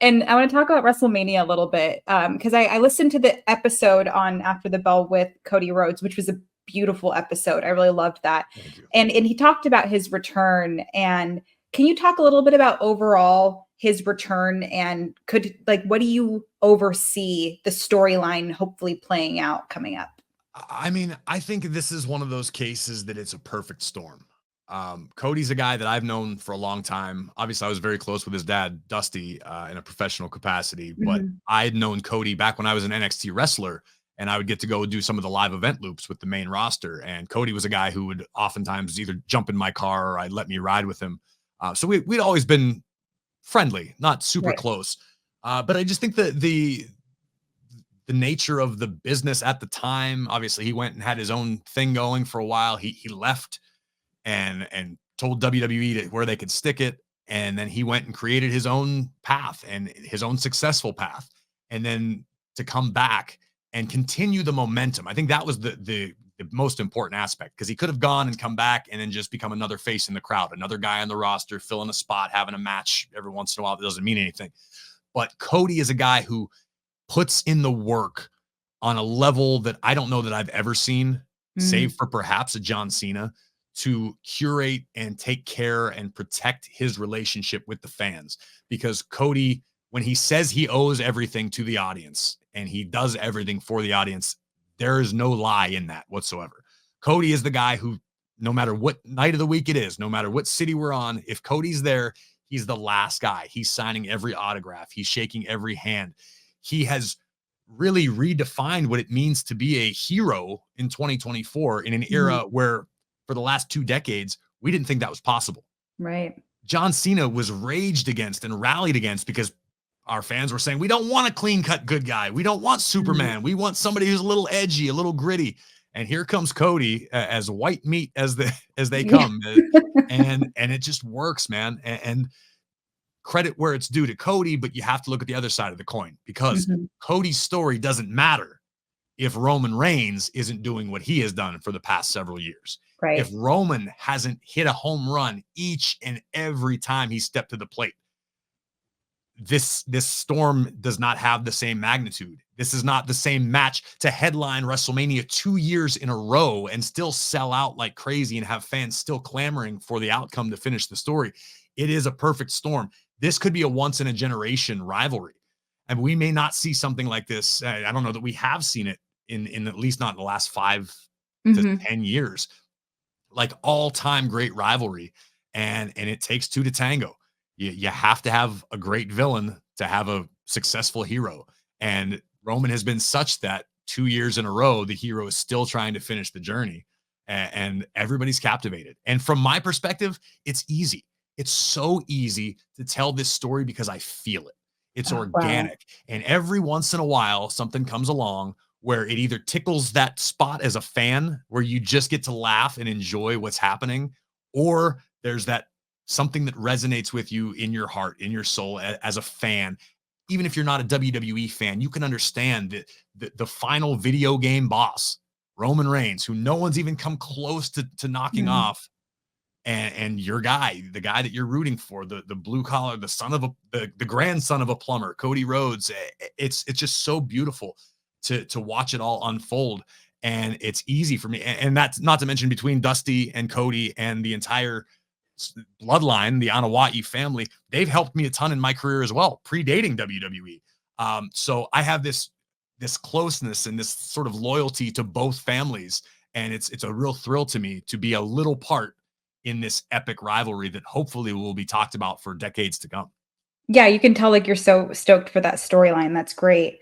And I want to talk about WrestleMania a little bit because I listened to the episode on After the Bell with Cody Rhodes, which was a beautiful episode. I really loved that. Thank you. And he talked about his return. And can you talk a little bit about overall his return and what do you oversee the storyline hopefully playing out coming up? I mean, I think this is one of those cases that it's a perfect storm. Cody's a guy that I've known for a long time. Obviously, I was very close with his dad, Dusty, in a professional capacity, but Mhm. I'd known Cody back when I was an NXT wrestler and I would get to go do some of the live event loops with the main roster. And Cody was a guy who would oftentimes either jump in my car or I'd let me ride with him. So we'd always been friendly, not super Right. close. But I just think that the nature of the business at the time, obviously he went and had his own thing going for a while. He left and told WWE where they could stick it. And then he went and created his own path and his own successful path. And then to come back and continue the momentum. I think that was the most important aspect because he could have gone and come back and then just become another face in the crowd, another guy on the roster, filling a spot, having a match every once in a while that doesn't mean anything. But Cody is a guy who puts in the work on a level that I don't know that I've ever seen, Mm. save for perhaps a John Cena, to curate and take care and protect his relationship with the fans. Because Cody, when he says he owes everything to the audience and he does everything for the audience, there is no lie in that whatsoever. Cody is the guy who, no matter what night of the week it is, no matter what city we're on, if Cody's there, he's the last guy. He's signing every autograph, he's shaking every hand. He has really redefined what it means to be a hero in 2024 in an Mhm. era where for the last 2 decades, we didn't think that was possible. Right. John Cena was raged against and rallied against because our fans were saying, we don't want a clean cut good guy. We don't want Mhm. Superman. We want somebody who's a little edgy, a little gritty. And here comes Cody as white meat as they Yeah. come. And it just works, man. And credit where it's due to Cody, but you have to look at the other side of the coin because Mhm. Cody's story doesn't matter if Roman Reigns isn't doing what he has done for the past several years. If Right. Roman hasn't hit a home run each and every time he stepped to the plate, this storm does not have the same magnitude. This is not the same match to headline WrestleMania 2 years in a row and still sell out like crazy and have fans still clamoring for the outcome to finish the story. It is a perfect storm. This could be a once in a generation rivalry. And we may not see something like this. I don't know that we have seen it in at least not in the last 5 to 10 years, like all-time great rivalry. And it takes two to tango. You have to have a great villain to have a successful hero. And Roman has been such that 2 years in a row, the hero is still trying to finish the journey. And everybody's captivated. And from my perspective, it's easy. It's so easy to tell this story because I feel it. It's Oh, wow. organic. And every once in a while, something comes along where it either tickles that spot as a fan where you just get to laugh and enjoy what's happening, or there's that something that resonates with you in your heart, in your soul as a fan. Even if you're not a WWE fan, you can understand that the final video game boss, Roman Reigns, who no one's even come close to knocking Mhm. off, and your guy, the guy that you're rooting for, the blue collar, the son of the grandson of a plumber, Cody Rhodes. It's just so beautiful to watch it all unfold. And it's easy for me. And that's not to mention between Dusty and Cody and the entire bloodline, the Anawati family, they've helped me a ton in my career as well, predating WWE. So I have this closeness and this sort of loyalty to both families. And it's a real thrill to me to be a little part in this epic rivalry that hopefully will be talked about for decades to come. Yeah, you can tell, like, you're so stoked for that storyline, that's great.